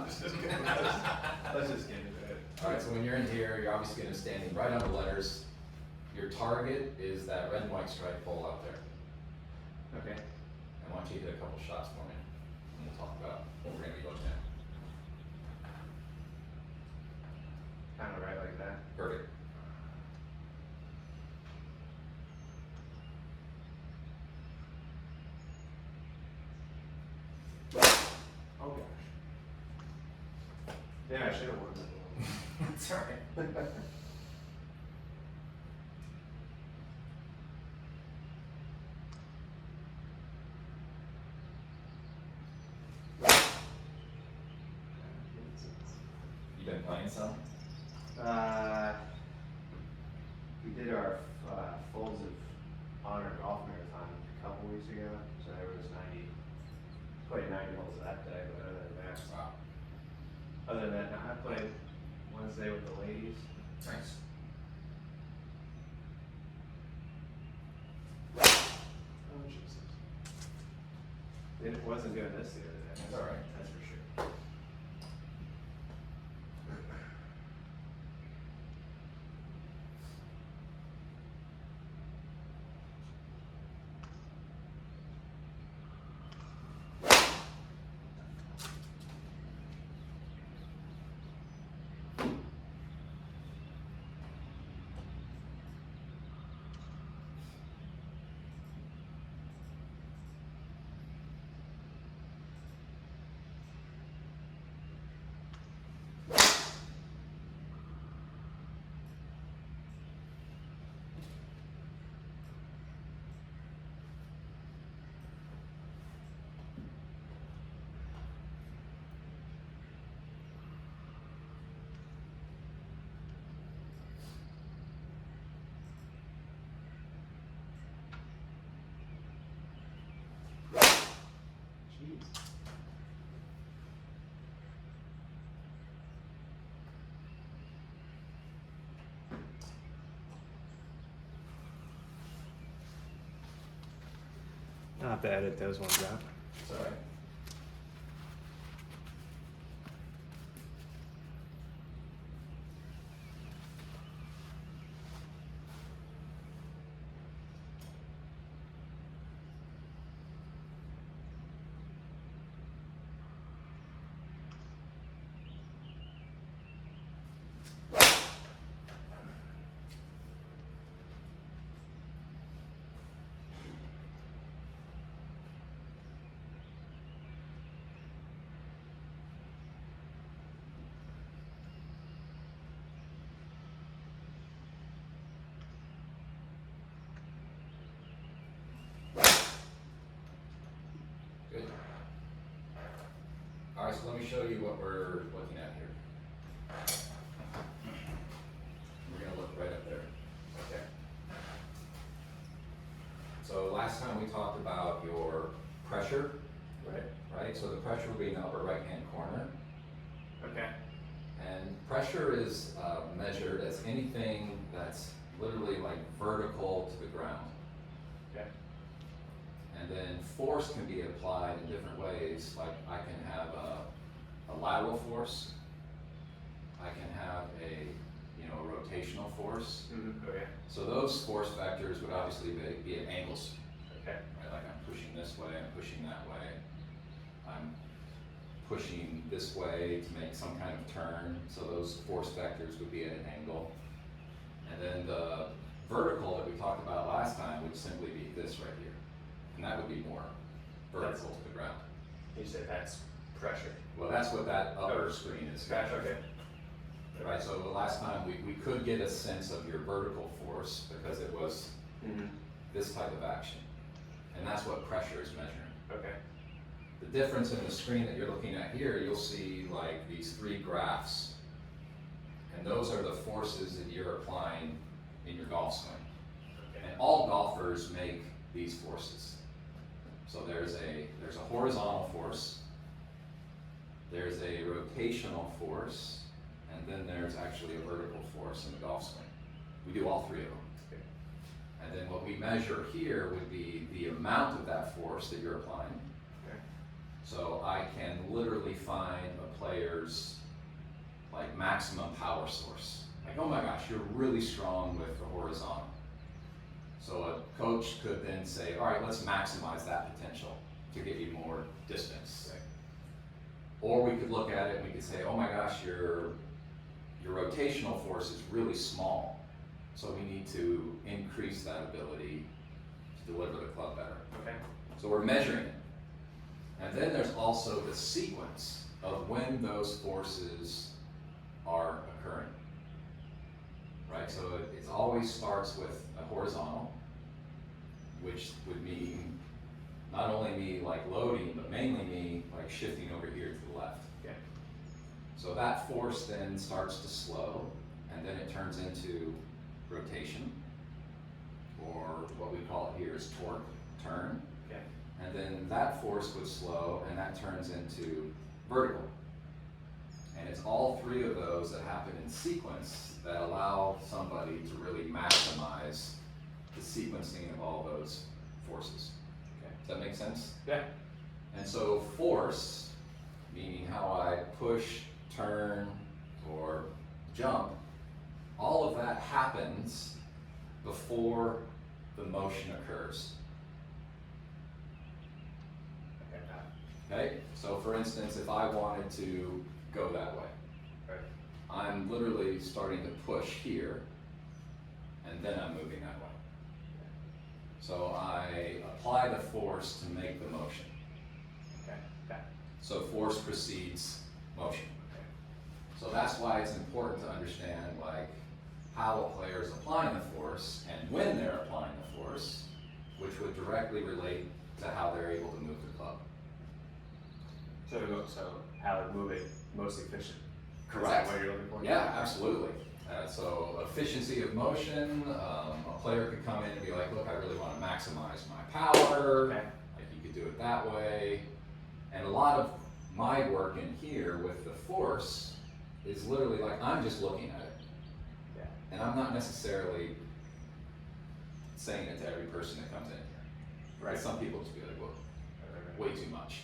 Let's just get into it. Alright, so when you're in here, you're obviously gonna be standing right on the letters. Your target is that red and white stripe pole out there. Okay. I want you to hit a couple shots for me, and we'll talk about what we're gonna be looking at. Kind of right like that. Perfect. Oh gosh. Yeah, I should have won that one. It's alright. You been playing some? We did our Folds of Honor golf marathon a couple weeks ago, so there was 90 holes that day, but Wow. other than that, I played Wednesday with the ladies. Nice. Oh Jesus. It wasn't doing this the other day. That's alright. That's for sure. Jeez. I'll have to edit those ones out. It's alright. Good. Alright, so let me show you what we're looking at here. We're gonna look right up there. Okay. So last time we talked about your pressure, right? So the pressure will be in the upper right-hand corner. Okay. And pressure is measured as anything that's literally like vertical to the ground. Okay. And then force can be applied in different ways. Like I can have a lateral force. I can have a rotational force. Mm-hmm. Okay. So those force vectors would obviously be at angles. Okay. Right? Like I'm pushing this way, I'm pushing that way. I'm pushing this way to make some kind of turn. So those force vectors would be at an angle. And then the vertical that we talked about last time would simply be this right here. And that would be more vertical to the ground. You said that's pressure. Well, that's what that upper screen is. Gotcha, okay. Right, so the last time we could get a sense of your vertical force because it was Mm-hmm. this type of action. And that's what pressure is measuring. Okay. The difference in the screen that you're looking at here, you'll see like these three graphs. And those are the forces that you're applying in your golf swing. Okay. And all golfers make these forces. So there's a horizontal force, there's a rotational force, and then there's actually a vertical force in the golf swing. We do all three of them. Okay. And then what we measure here would be the amount of that force that you're applying. Okay. So I can literally find a player's like maximum power source. Like, oh my gosh, you're really strong with the horizontal. So a coach could then say, all right, let's maximize that potential to get you more distance. Or we could look at it and we could say, oh my gosh, your rotational force is really small. So we need to increase that ability to deliver the club better. Okay. So we're measuring it. And then there's also the sequence of when those forces are occurring. Right, so it always starts with a horizontal, which would mean not only me like loading, but mainly me like shifting over here to the left. Okay. So that force then starts to slow, and then it turns into rotation, or what we call it here is torque, turn. Okay. And then that force would slow, and that turns into vertical. And it's all three of those that happen in sequence that allow somebody to really maximize the sequencing of all those forces. Okay. Does that make sense? Yeah. And so force, meaning how I push, turn, or jump, all of that happens before the motion occurs. Okay? So for instance, if I wanted to go that way, Right. I'm literally starting to push here, and then I'm moving that way. So I apply the force to make the motion. Okay. Okay. So force precedes motion. Okay. So that's why it's important to understand like how a player is applying the force and when they're applying the force, which would directly relate to how they're able to move the club. So how to move it most efficient. Correct. Is that what you're looking for? Yeah, absolutely. So efficiency of motion, a player could come in and be like, look, I really want to maximize my power. Okay. Like you could do it that way. And a lot of my work in here with the force is literally like, I'm just looking at it. Yeah. And I'm not necessarily saying it to every person that comes in here. Right. Some people just be like, well, Right. way too much.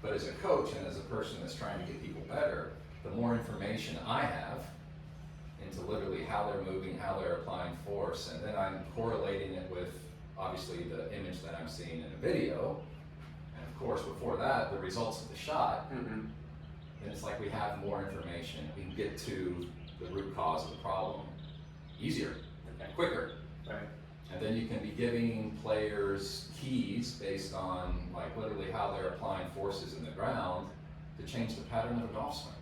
But as a coach and as a person that's trying to get people better, the more information I have into literally how they're moving, how they're applying force, and then I'm correlating it with obviously the image that I'm seeing in a video, and of course before that, the results of the shot, Mm-hmm. then it's like we have more information. We can get to the root cause of the problem easier, Okay. quicker. Right. And then you can be giving players keys based on like literally how they're applying forces in the ground to change the pattern of a golf swing.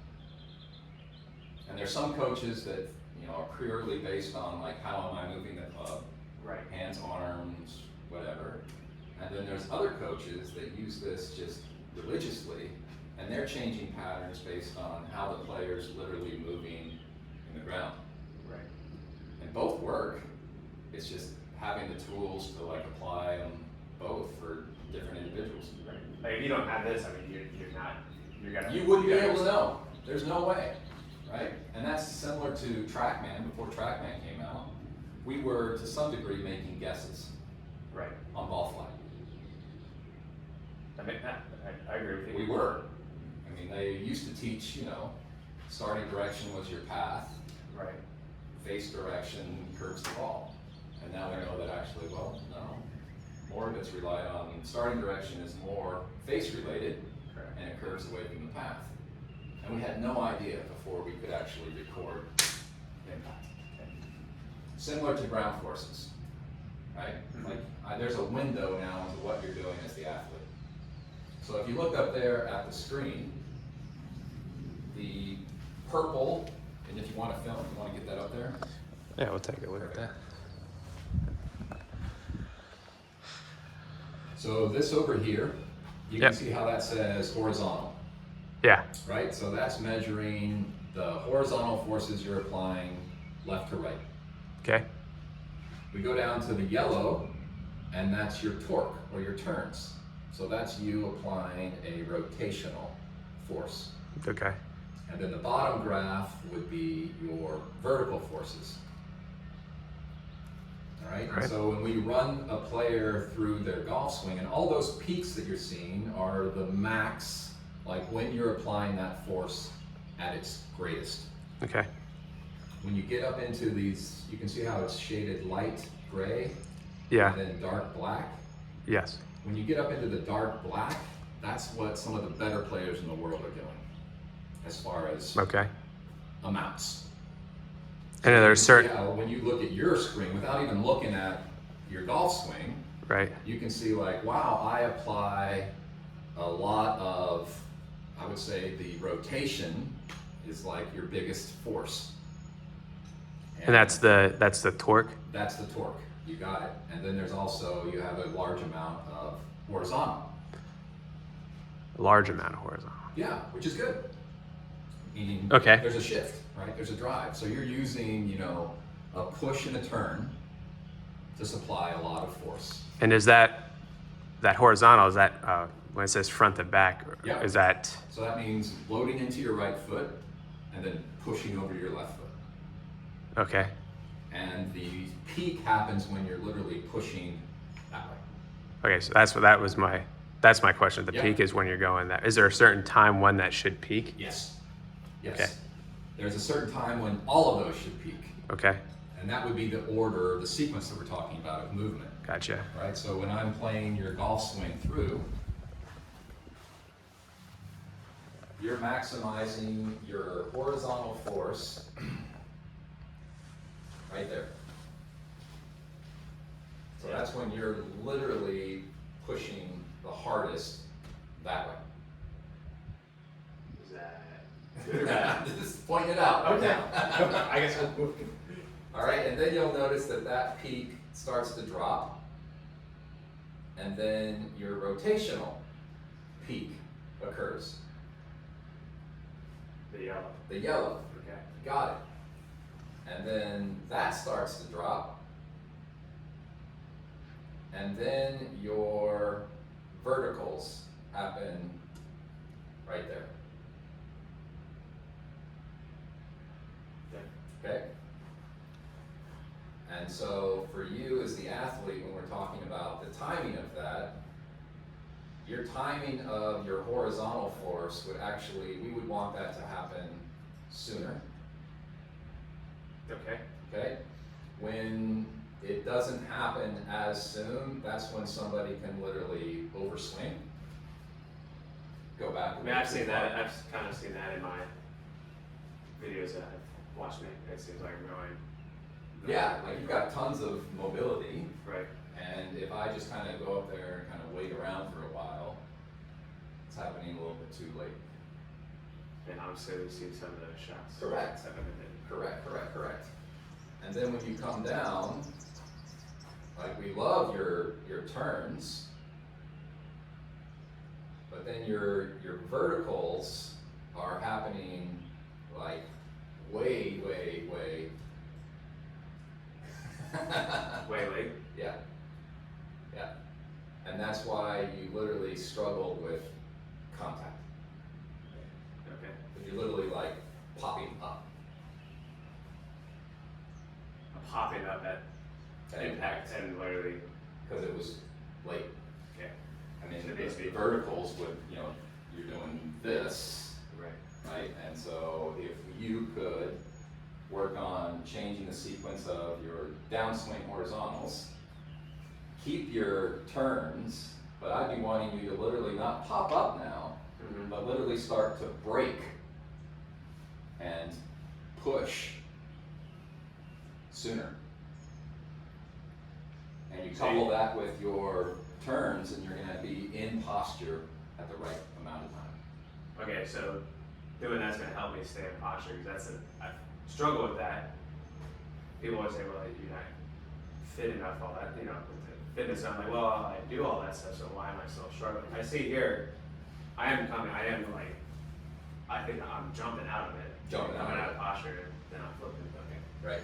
And there's some coaches that, you know, are purely based on like how am I moving the club, Right. hands, arms, whatever. And then there's other coaches that use this just religiously, and they're changing patterns based on how the player's literally moving in the ground. Right. And both work. It's just having the tools to like apply them both for different individuals. Right. Like if you don't have this, I mean, you're gonna. You wouldn't be able to know. There's no way, right? And that's similar to TrackMan. Before TrackMan came out, we were to some degree making guesses Right. on ball flight. I agree with you. We were. I mean, they used to teach, you know, starting direction was your path, Right. face direction curves the ball. And now we know that actually, well, no. More of it's relied on, starting direction is more face related, Correct. and it curves away from the path. And we had no idea before we could actually record impact. Similar to ground forces, right? Mhm. Like, there's a window now into what you're doing as the athlete. So if you look up there at the screen, the purple, and if you want to film, you want to get that up there? Yeah, we'll take a look at that. So this over here, you Yep. can see how that says horizontal, Yeah. right? So that's measuring the horizontal forces you're applying left to right. Okay. We go down to the yellow, and that's your torque or your turns. So that's you applying a rotational force. Okay. And then the bottom graph would be your vertical forces. All right, and Right. so when we run a player through their golf swing, and all those peaks that you're seeing are the max, like when you're applying that force at its greatest. Okay. When you get up into these, you can see how it's shaded light gray Yeah. and then dark black. Yes. When you get up into the dark black, that's what some of the better players in the world are doing as far as Okay. amounts. And then there's certain. Yeah, when you look at your swing, without even looking at your golf swing, Right. you can see like, wow, I apply a lot of, I would say the rotation is like your biggest force. And that's the torque. That's the torque, you got it. And then there's also, you have a large amount of horizontal. A large amount of horizontal. Yeah, which is good. Meaning Okay. there's a shift, right? There's a drive. So you're using, you know, a push and a turn to supply a lot of force. And is that horizontal? Is that when it says front to back? Yeah. Is that So that means loading into your right foot and then pushing over your left foot. okay? And the peak happens when you're literally pushing that way. Okay. So that's my question. The Yeah. peak is when you're going that. Is there a certain time when that should peak? Yes. Yes. Okay. There's a certain time when all of those should peak. Okay. And that would be the order, the sequence that we're talking about of movement. Gotcha. Right, so when I'm playing your golf swing through, you're maximizing your horizontal force right there. So that's when you're literally pushing the hardest that way. Is that good or bad? Just point it out. Okay. now. I guess we'll. All right, and then you'll notice that that peak starts to drop. And then your rotational peak occurs, The yellow. the yellow. Okay. Got it. And then that starts to drop. And then your verticals happen right there. Yeah. Okay? And so for you as the athlete, when we're talking about the timing of that, your timing of your horizontal force would actually, we would want that to happen sooner, Okay. okay? When it doesn't happen as soon, that's when somebody can literally overswing, go back. I mean, I've seen that. I've kind of seen that in my videos that I've watched. It seems like I'm going. Yeah, like you've got tons of mobility. Right. And if I just kind of go up there and kind of wait around for a while, it's happening a little bit too late. And obviously we've seen some of the shots. Correct. That have been hit. Correct. And then when you come down, like we love your turns, but then your verticals are happening like way. Way late. Yeah. And that's why you literally struggle with contact. Okay. But you're literally like popping up. I'm popping up at impact and literally. Because it was late. Okay. I mean, So the basically- verticals would, you know, you're doing this, Right. right? And so if you could work on changing the sequence of your downswing horizontals, keep your turns, but I'd be wanting you to literally not pop up now, Mm-hmm. but literally start to break and push sooner. And you So couple you- that with your turns and you're gonna be in posture at the right amount of time. Okay, so doing that's gonna help me stay in posture because I struggle with that. People always say, well, you're not fit enough, all that, you know, with the fitness. I'm like, well, I do all that stuff, so why am I still struggling? I see here, I think I'm jumping out of it. Jumping out Coming of out it. of posture, then I'm flipping, okay. Right.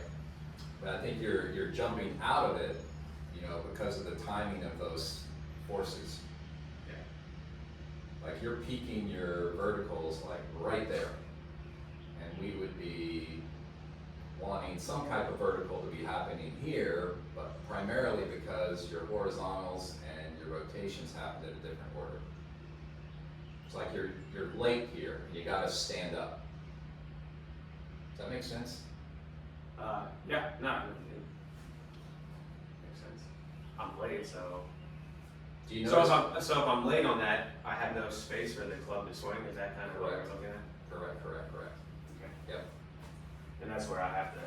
But I think you're jumping out of it, you know, because of the timing of those forces. Yeah. Like you're peaking your verticals like right there. And we would be wanting some type of vertical to be happening here, but primarily because your horizontals and your rotations happen in a different order. It's like you're late here, and you gotta stand up. Does that make sense? Yeah, no, it makes sense. I'm late, so. Do you So notice? if I'm late on that, I have no space for the club to swing, is that kind of what Correct. we're looking at? Correct. Okay. Yep. And that's where I have to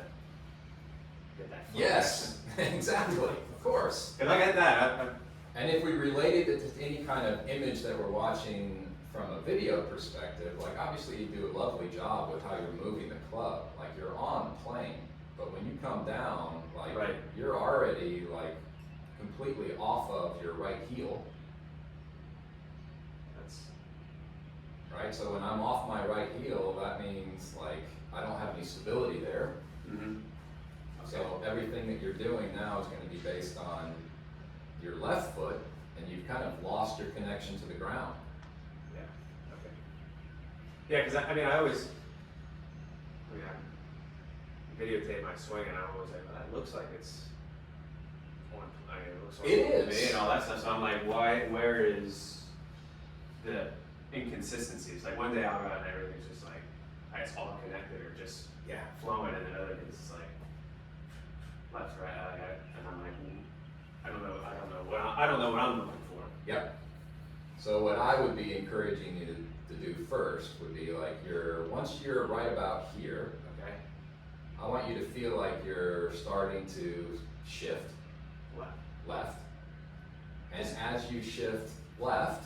get that. Yes, exactly, of course. Cause I get that, And if we related it to any kind of image that we're watching from a video perspective, like obviously you do a lovely job with how you're moving the club, like you're on plane, but when you come down, like Right. you're already like completely off of your right heel, that's, right? So when I'm off my right heel, that means like I don't have any stability there. mm-hmm. So everything that you're doing now is going to be based on your left foot, and you've kind of lost your connection to the ground. Yeah, okay. Yeah, cause I always, I videotape my swing and I'm always like, well, that looks like it's on, it looks like It to is. me and all that stuff, so I'm like, where is the inconsistencies? Like one day I'll go out and everything's just like, it's all connected or just Yeah. flowing, and then other days it's like left, right, and I'm like, I don't know what I'm looking for. Yep. So what I would be encouraging you to do first would be like once you're right about here, Okay, I want you to feel like you're starting to shift left. left. And as you shift left,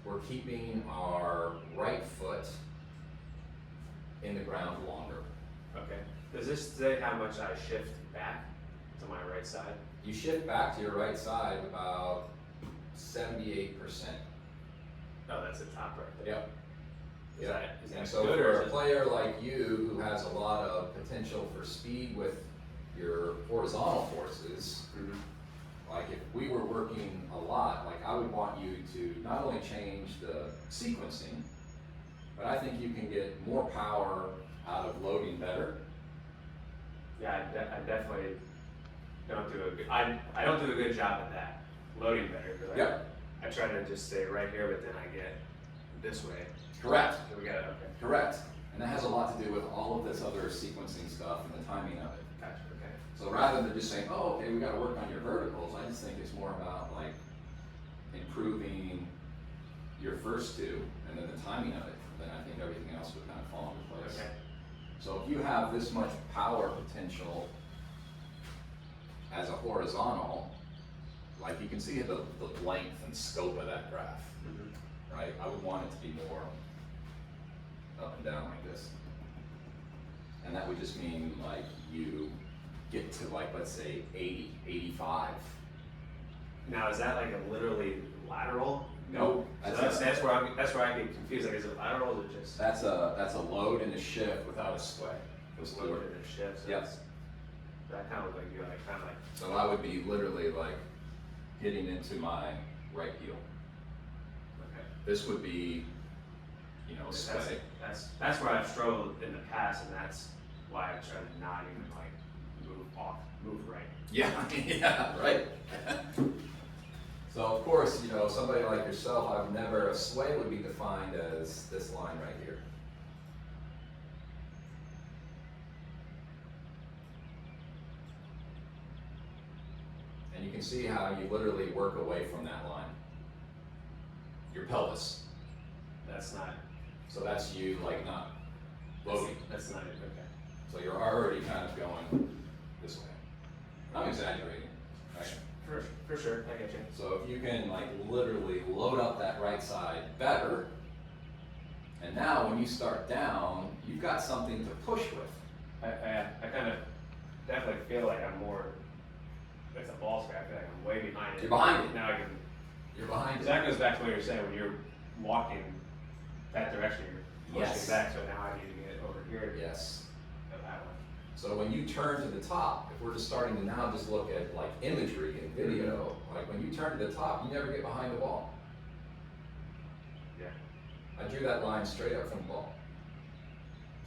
we're keeping our right foot in the ground longer. Okay. Does this say how much I shift back to my right side? You shift back to your right side about 78%. Oh, that's the top right there. Yep. Is that And so good for or a is it? player like you who has a lot of potential for speed with your horizontal forces, Mhm. like if we were working a lot, like I would want you to not only change the sequencing, but I think you can get more power out of loading better. Yeah, I definitely don't do a good. I don't do a good job at that loading better because Yep. I try to just stay right here, but then I get this way. Correct. So we got it. Okay. Correct. And that has a lot to do with all of this other sequencing stuff and the timing of it. Gotcha. Okay. So rather than just saying, oh, okay, we gotta work on your verticals, I just think it's more about like improving your first two and then the timing of it. Then I think everything else would kind of fall into place. Okay. So if you have this much power potential as a horizontal, like you can see the length and scope of that graph, Mhm. right? I would want it to be more up and down like this. And that would just mean like you get to like, let's say 80, 85. Now is that like a literally lateral? Nope. So That's that's where I get confused. Like, is it lateral or is it just That's a load and a shift without a sway. Those two lower are- than a shift? So Yep. that's- that kind of look like you like kind of like. So I would be literally like getting into my right heel. Okay. This would be, you know, sway. That's where I've struggled in the past, and that's why I try to not even like move right. Yeah, yeah, right. So of course, you know, somebody like yourself, a sway would be defined as this line right here. And you can see how you literally work away from that line. Your pelvis. That's not. So that's you like not loading. That's not it. Okay. So you're already kind of going this way. I'm exaggerating, right? For sure, I get you. So if you can like literally load up that right side better, and now when you start down, you've got something to push with. I kind of definitely feel like I'm more. It's a ball scrap. I feel like I'm way behind it. You're behind it. Now I can. You're behind it. That goes back to what you're saying when you're walking that direction. You're pushing Yes. back. So now I need to get over here. To Yes. go that one. So when you turn to the top, if we're just starting to now just look at like imagery and video, like when you turn to the top, you never get behind the ball. Yeah. I drew that line straight up from the ball.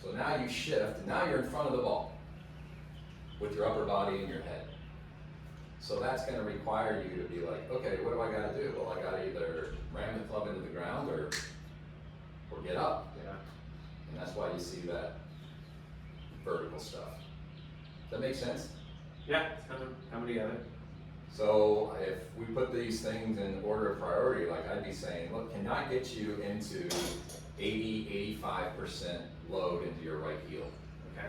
So now you shift, and now you're in front of the ball with your upper body and your head. So that's gonna require you to be like, okay, what do I gotta do? Well, I gotta either ram the club into the ground or get up. Yeah. And that's why you see that vertical stuff. Does that make sense? Yeah, it's coming together. So if we put these things in order of priority, like I'd be saying, look, can I get you into 80–85% load into your right heel? Okay.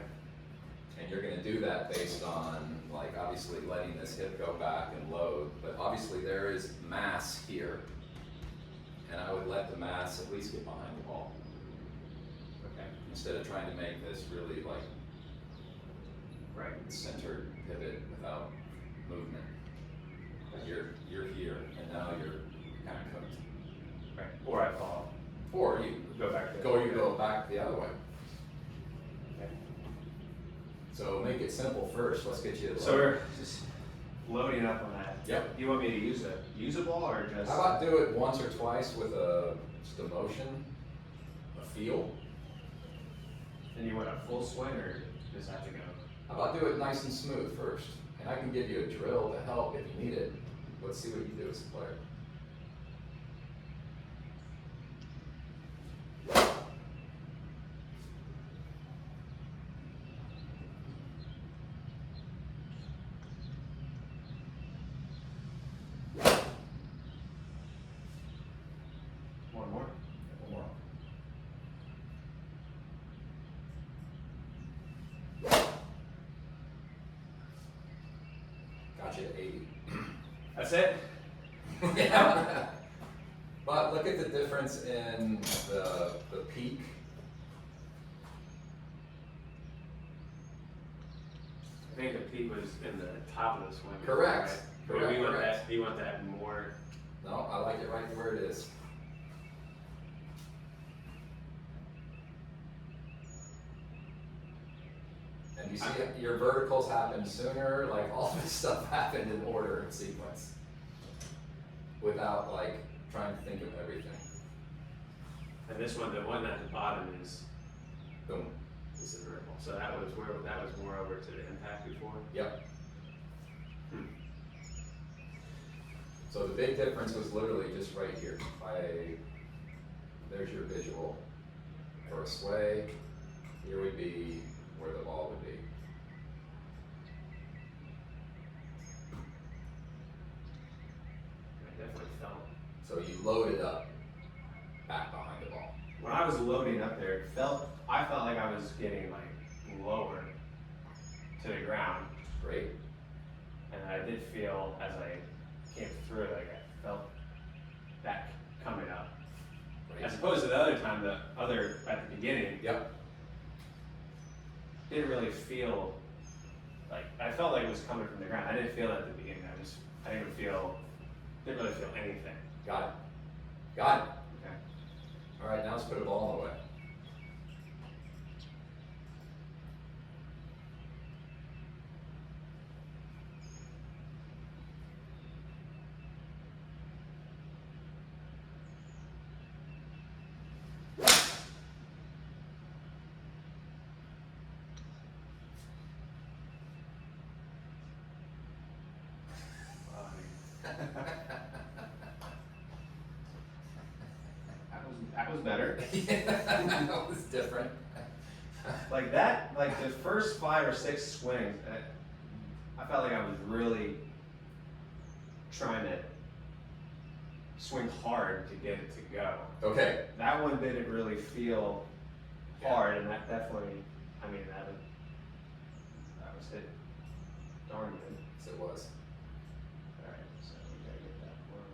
And you're gonna do that based on, like, obviously letting this hip go back and load, but obviously there is mass here. And I would let the mass at least get behind the ball, Okay. instead of trying to make this really like Right. centered pivot without movement. But you're here, and now you're kind of cooked. Right. Or I fall. Or you Go back to go back the other way. Okay. So make it simple first. Let's get you. So we're just loading up on that. Yep. You want me to use a ball or just? How about do it once or twice with just a motion, a feel? And you want a full swing or just have to go? How about do it nice and smooth first? And I can give you a drill to help if you need it. Let's see what you do as a player. One more. One more. Got you at 80. That's it? Yeah. But look at the difference in the peak. I think the peak was in the top of the swing. Correct. Right? Correct, We want correct. that. You want that more. No, I like it right where it is. And you see your verticals happen sooner, like all this stuff happened in order and sequence. Without like trying to think of everything. And this one, the one at the bottom is Boom. the vertical. So that was more over to the impact before. Yep. Hmm. So the big difference was literally just right here. There's your visual. For a sway, here would be where the ball would be. I definitely felt. So you load it up back behind the ball. When I was loading up there, I felt like I was getting like lower to the ground, Great. and I did feel as I came through, like I felt that coming up. Great. As opposed to the other time, at the beginning, Yep. didn't really feel like, I felt like it was coming from the ground. I didn't feel it at the beginning. I didn't really feel anything. Got it. Got it. Okay. All right, now let's put a ball in the way. That was better. Yeah, that was different. Like that, like the first 5 or 6 swings, I felt like I was really trying to swing hard to get it to go. Okay. That one didn't really feel hard, and that definitely, I mean, that was hit darn good. Yes, it was. All right, so we gotta get that one.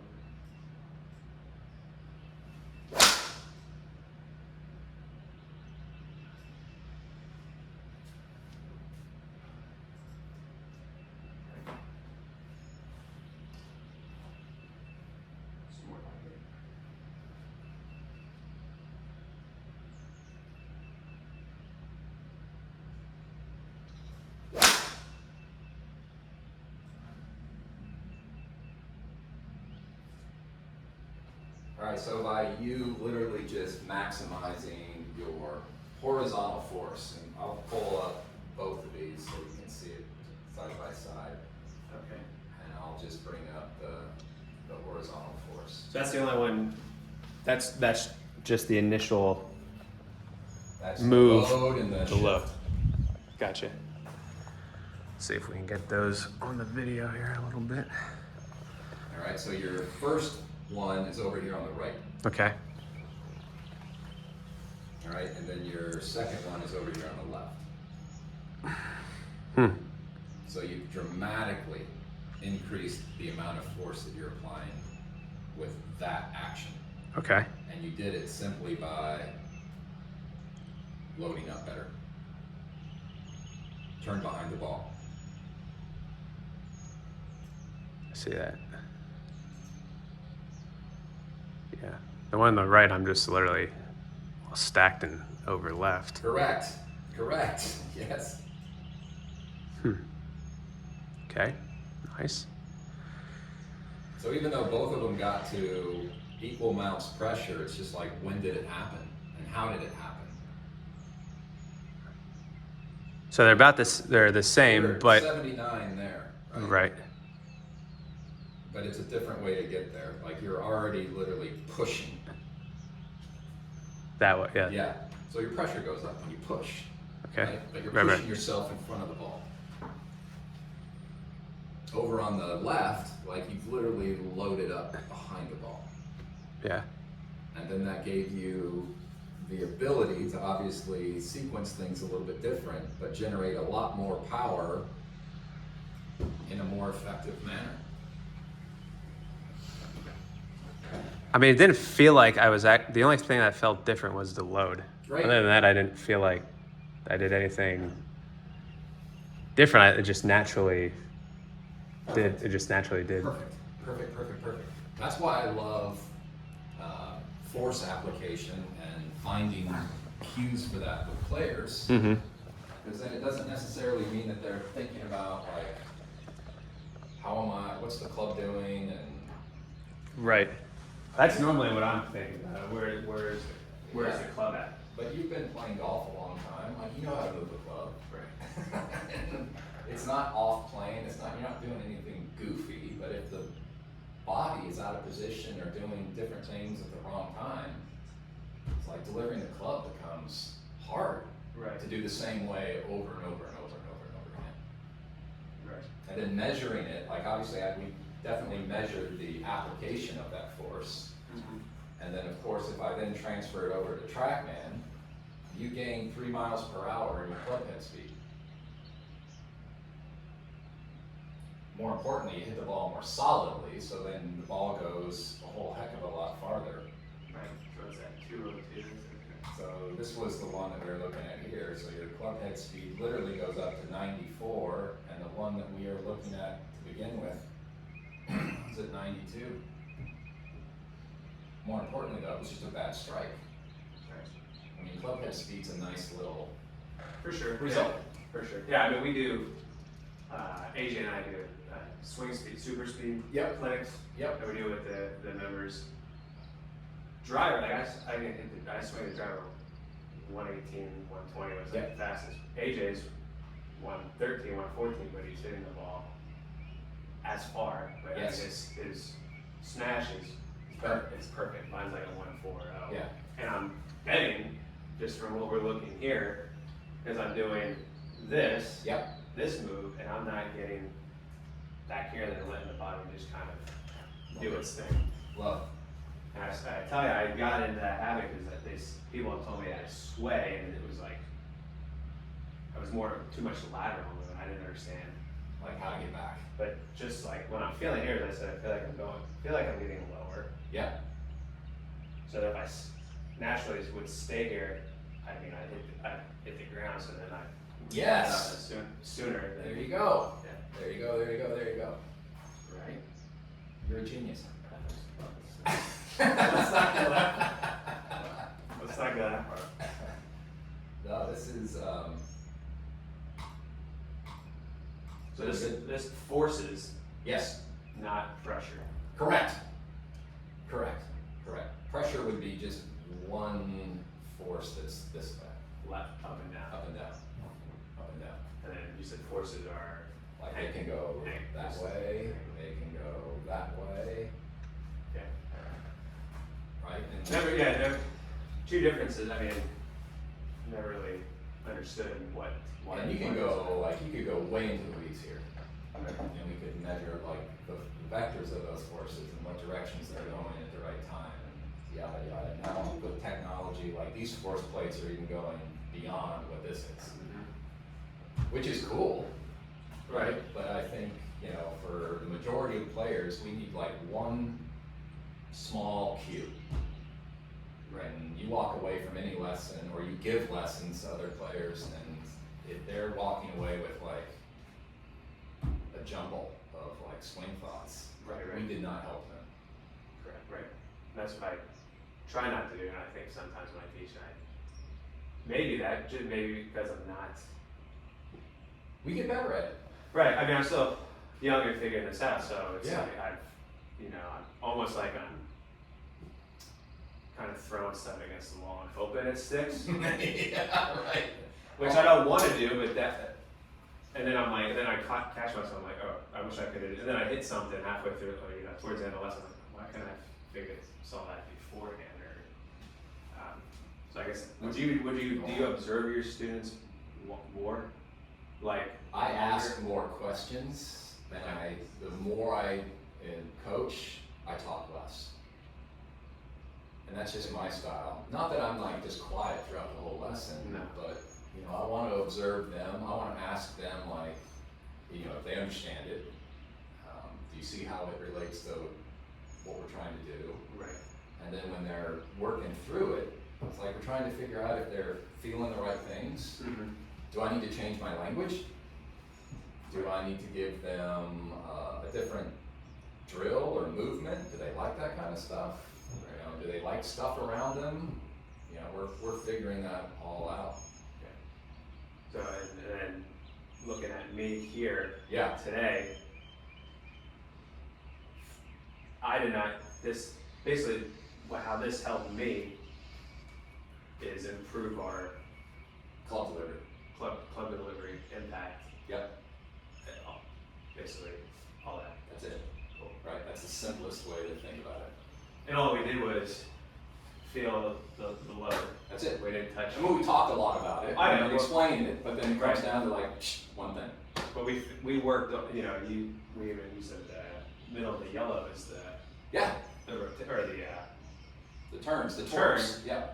Some more like it. All right, so by you literally just maximizing your horizontal force, and I'll pull up both of these so you can see it side by side. Okay. And I'll just bring up the horizontal force. So that's the only one. That's just the initial That's move. the load and the The shift. load. Gotcha. See if we can get those on the video here a little bit. All right, so your first one is over here on the right. Okay. All right, and then your second one is over here on the left. Hmm. So you've dramatically increased the amount of force that you're applying with that action. Okay. And you did it simply by loading up better. Turn behind the ball. I see that. Yeah. The one on the right, I'm just literally stacked and over left. Correct. Correct. Yes. Okay. Nice. So even though both of them got to equal amounts of pressure, it's just like, when did it happen? And how did it happen? So they're about this. They're the same, You're but 79 there, right? right. But it's a different way to get there. Like, you're already literally pushing. That way. Yeah. Yeah. So your pressure goes up when you push. Okay. Right? But you're Right, pushing right. yourself in front of the ball. Over on the left, like, you've literally loaded up behind the ball. Yeah. And then that gave you the ability to obviously sequence things a little bit different, but generate a lot more power in a more effective manner. I mean, it didn't feel like I was the only thing that felt different was the load. Right. Other than that, I didn't feel like I did anything different. It just naturally did. It just naturally did. Perfect, perfect, perfect, perfect. That's why I love force application and finding cues for that with players, Mm-hmm. because then it doesn't necessarily mean that they're thinking about, like, what's the club doing, and Right. That's normally what I'm thinking about. Where's the club at? but you've been playing golf a long time, like, you know how to move the club. Right. And it's not off plane, you're not doing anything goofy, but if the body is out of position or doing different things at the wrong time, it's like delivering the club becomes hard Right. to do the same way over and over and over and over and over again. Right. And then measuring it, like, obviously we definitely measured the application of that force. Mm-hmm. And then, of course, if I then transfer it over to TrackMan, you gain 3 miles per hour in your club head speed. More importantly, you hit the ball more solidly, so then the ball goes a whole heck of a lot farther. Right. So it's at 202. So this was the one that we were looking at here. So your club head speed literally goes up to 94, and the one that we are looking at to begin with is at 92. More importantly, though, it was just a bad strike. I mean, club head speed's a nice little For sure. result. Yeah, for sure. Yeah, I mean, we do, AJ and I do swing speed, super speed Yep. clinics. Yep. That we do with the members. Driver, like I swing the driver 118, 120 was like Yep. the fastest. AJ's 113, 114, but he's hitting the ball as far. But Yes. I mean, his smash is perfect. It's perfect. Mine's like a 140. Yeah. And I'm betting, just from what we're looking here, because I'm doing this, Yep. this move, and I'm not getting back here and then letting the body just kind of do its thing. Love. And I tell you, I got into that habit because people have told me I sway, and it was like, I was too much lateral, and I didn't understand. Like, how to get back. But just like when I'm feeling here, as I said, I feel like I'm getting lower. Yep. So that if I naturally would stay here, I mean, I'd hit the ground, so then I Yes. sooner than. There you go. Yeah. There you go, there you go, there you go. Right. You're a genius. Let's not go that far. No, this is, So this forces, yes, not pressure. correct. Correct, correct. Pressure would be just one force that's this way, Left, up and down. up and down, up and down. And then you said forces are Like, they can go that way, they can never, two differences, I mean, never really understood why. And you can go, like, you could go way into the weeds here. And we could measure, like, the vectors of those forces and what directions they're going at the right time, and yada, yada. Now, with technology, like, these force plates are even going beyond what this is, which is cool. Right. But I think, you know, for the majority of players, we need like one small cue. When you walk away from any lesson, or you give lessons to other players, and if they're walking away with like a jumble of like swing thoughts, Right. we did not help them. Correct, right. That's what I try not to do, and I think sometimes when I teach, maybe because I'm not. We get better at it. Right, I mean, I'm still young and figuring this out, so it's Yeah. like I'm almost like I'm kind of throwing stuff against the wall and hoping it sticks, Yeah, right. which I don't want to do, but and then I'm like, then I catch myself, I'm like, oh, I wish I could have, and then I hit something halfway through, or, towards the end of the lesson, I'm like, why can't I saw that beforehand, or, so I guess, do you observe your students more? Like, I ask more questions, and the more I coach, I talk less. And that's just my style. Not that I'm like just quiet throughout the whole lesson, No. but you know, I want to observe them. I want to ask them, like, you know, if they understand it. Do you see how it relates to what we're trying to do? right, And then when they're working through it, it's like we're trying to figure out if they're feeling the right things. mm-hmm. Do I need to change my language? Do I need to give them a different drill or movement? Do they like that kind of stuff? You know, do they like stuff around them? You know, we're figuring that all out. So, and then looking at me here Yeah. today, I did not, basically, how this helped me is improve our Club delivery. club delivery impact, Yep. and basically, all that. That's it. Cool. Right. That's the simplest way to think about it. And all we did was feel the load. That's it. We didn't touch I mean, we talked a lot about it. I know. and explained it, but then it comes Right. down to like one thing. But we worked, we even used the middle of the yellow as Yeah. the The turns. The Turn. torques. Yep.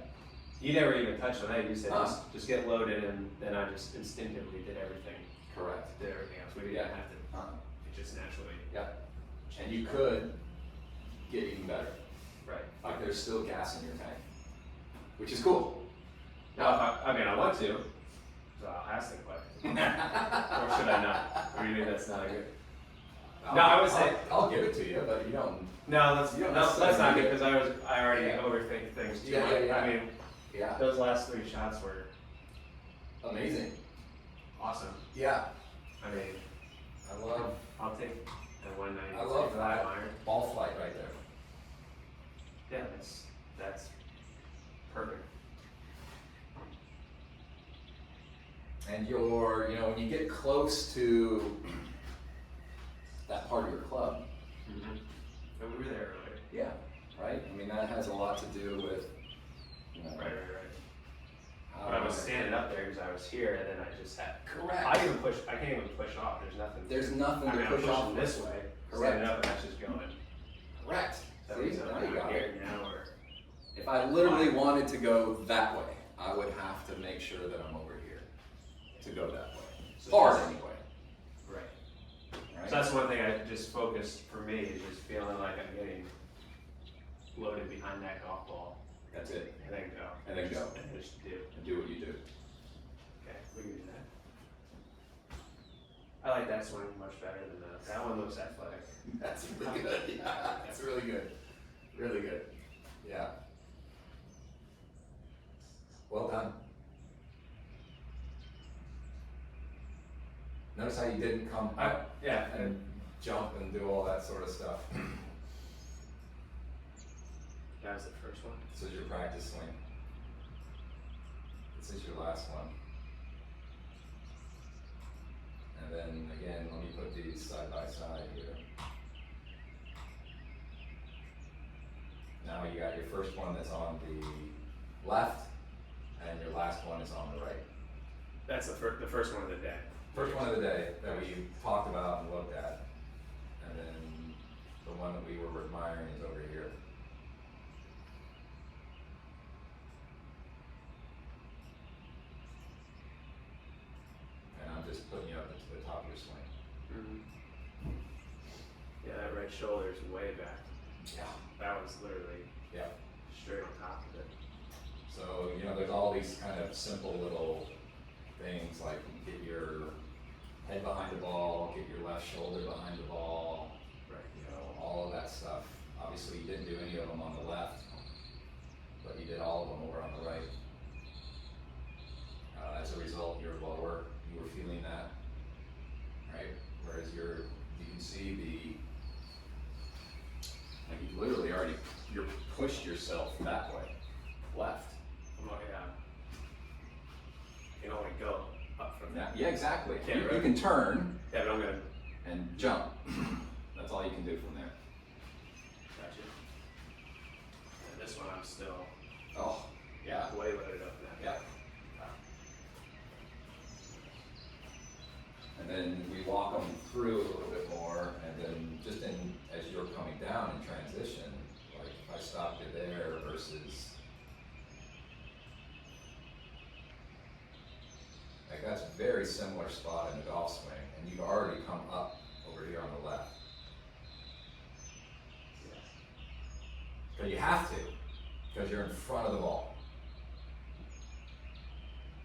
you never even touched on that. You said Huh. just get loaded, and then I just instinctively did everything. Correct. Did everything else. We didn't Yeah. have to. It just naturally. Yep. And you could get even better. Right. Like there's still gas in your tank, which is cool. Now, if I want to, so I'll ask the question. Or should I not? Or you think that's not a good? No, I would say- I'll give it to you, but you don't. No, that's You don't that's necessarily not need good it. because I already Yeah. overthink things too Yeah, much. yeah, yeah. I mean, Yeah. those last 3 shots were Amazing. awesome. Yeah. I mean, I love I'll take the 190. I love 5 that. iron. ball flight right there. Yeah, that's perfect. And when you get close to that part of your club, Mm-hmm. And we were there earlier. yeah, right? I mean, that has a lot to do with, Right. how But I was standing up there because I was here, and then I just had. Correct. I can't even push off. There's nothing. There's nothing I mean, to I'm push off pushing this way, Correct. standing up, and that's just going. Correct. That See, means now I'm you got here it. now, or. If I literally wanted to go that way, I would have to make sure that I'm over here to go that way. So Hard just- anyway, Right. right? So that's one thing I just focused for me is just feeling like I'm getting loaded behind that golf ball, That's it. and then go. And then go. And just do. And do what you do. Okay, we can do that. I like that swing much better than that one looks athletic. That's really good. Yeah, that's really good. Really good. Yeah. Well done. Notice how you didn't come up Yeah, and jump and do all that sort of stuff. that was the first one. This is your practice swing. This is your last one. And then again, let me put these side by side here. Now you got your first one that's on the left, and your last one is on the right. That's the first one of the day. First one of the day that we talked about and looked at, and then the one that we were admiring is over here. And I'm just putting you up to the top of your swing. Mm-hmm. Yeah, that right shoulder is way back. Yeah. That one's literally Yeah. straight on top of it. So, you know, there's all these kind of simple little things like get your head behind the ball, get your left shoulder behind the ball, Right. you know, all of that stuff. Obviously, you didn't do any of them on the left, but you did all of them over on the right. As a result, you're lower, you were feeling that, right? Whereas you can see like you literally already, you're pushed yourself that way, left. Oh, yeah. You can only go up from Yeah, that. yeah, exactly. Can't You really- can turn Yeah, but I'm gonna. and jump. That's all you can do from there. Gotcha. And this one I'm still Oh, yeah, way loaded up now. yeah. And then we walk them through a little bit more, and then just as you're coming down in transition, like if I stopped you there versus, like that's a very similar spot in the golf swing, and you've already come up over here on the left. Yes. But you have to, because you're in front of the ball.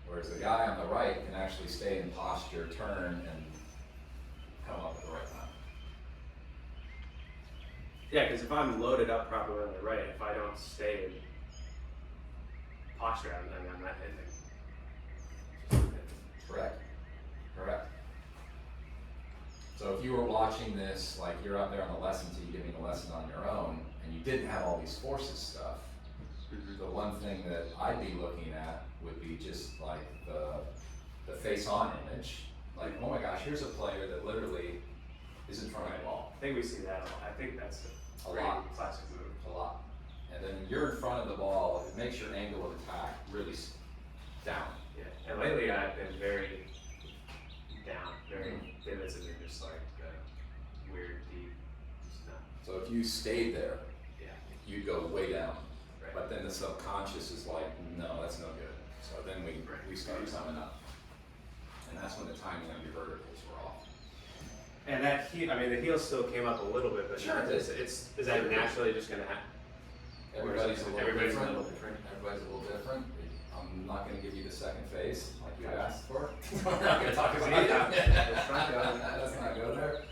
Whereas the guy on the right can actually stay in posture, turn, and come up at the right time. Yeah, because if I'm loaded up properly on the right, if I don't stay in posture, I'm not hitting. Correct? Correct. So if you were watching this, like you're out there on the lesson tee giving a lesson on your own, and you didn't have all these forces stuff, the one thing that I'd be looking at would be just like the face-on image. Like, oh my gosh, here's a player that literally is in front of the ball. I think we see that a lot. I think that's A a great lot. classic move. A lot. And then you're in front of the ball, it makes your angle of attack really down. Yeah, and lately I've been very down, very divots have been just like weird, deep, just not. So if you stayed there, Yeah, you'd go way down. right. But then the subconscious is like, no, that's no good. So then we start coming up. And that's when the timing of your verticals were off. And that heel, I mean, the heel still came up a little bit, but Sure, it is that naturally just gonna happen? Everybody's a little Everybody's a different. little different. Everybody's a little different. I'm not gonna give you the second phase like you asked for. We're not gonna talk about that. Let's not go. Let's not go there.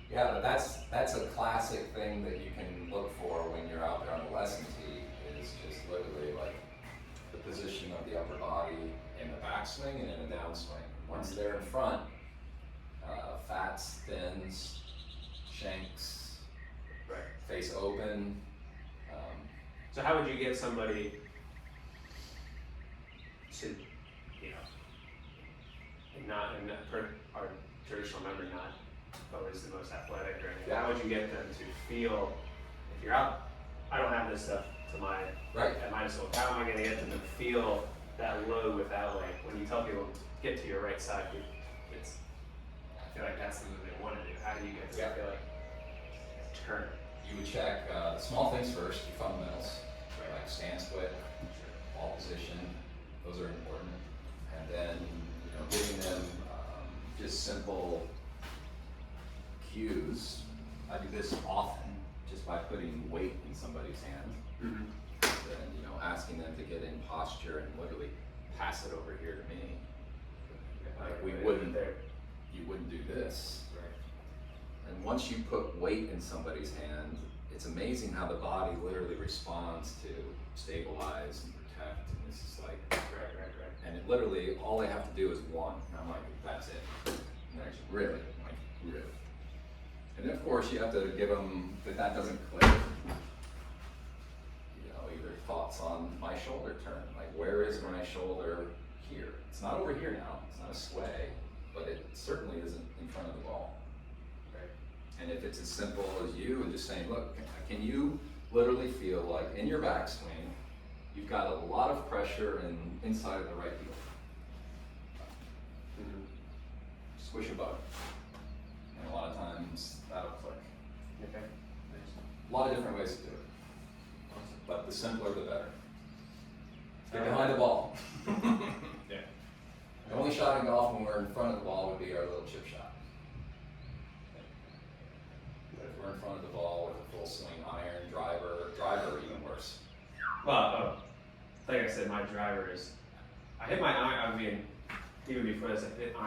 Yeah, but that's a classic thing that you can look for when you're out there on the lesson tee, is just literally like the position of the upper body in the backswing and in the downswing. Once they're in front, fats, thins, shanks, Right. face open. So how would you get somebody to, you know, our traditional member not always the most athletic or anything, how would you get them to feel, if you're out, I don't have this stuff to my, Right. at my disposal, how am I gonna get them to feel that load without, like, when you tell people, get to your right side, it's, I feel like that's the move they wanna do, how do you get them Yeah. to feel like, turn? You would check the small things first, your fundamentals, like stand split, ball position, those are important. And then, you know, giving them just simple cues. I do this often, just by putting weight in somebody's hand. Mm-hmm. And, you know, asking them to get in posture and literally pass it over here to me. Like we wouldn't, There. you wouldn't do this. Right. And once you put weight in somebody's hand, it's amazing how the body literally responds to stabilize and protect. And it's just like, Right. and it literally, all they have to do is one. And I'm like, that's it. And they're like, really? I'm like, really? And then of course you have to give them, that doesn't click. You know, either thoughts on my shoulder turn. Like, where is my shoulder here? It's not over here now. It's not a sway, but it certainly isn't in front of the ball. Right. And if it's as simple as you and just saying, look, can you literally feel like in your backswing, you've got a lot of pressure inside of the right heel. Squish a bug. And a lot of times that'll click. Okay. A lot of different ways to do it. But the simpler the better. Get behind the ball. Yeah. The only shot in golf when we're in front of the ball would be our little chip shot. But if we're in front of the ball with a full swing iron, driver even worse. Well, like I said, my driver is. I hit my iron. I mean, even before this, I hit iron.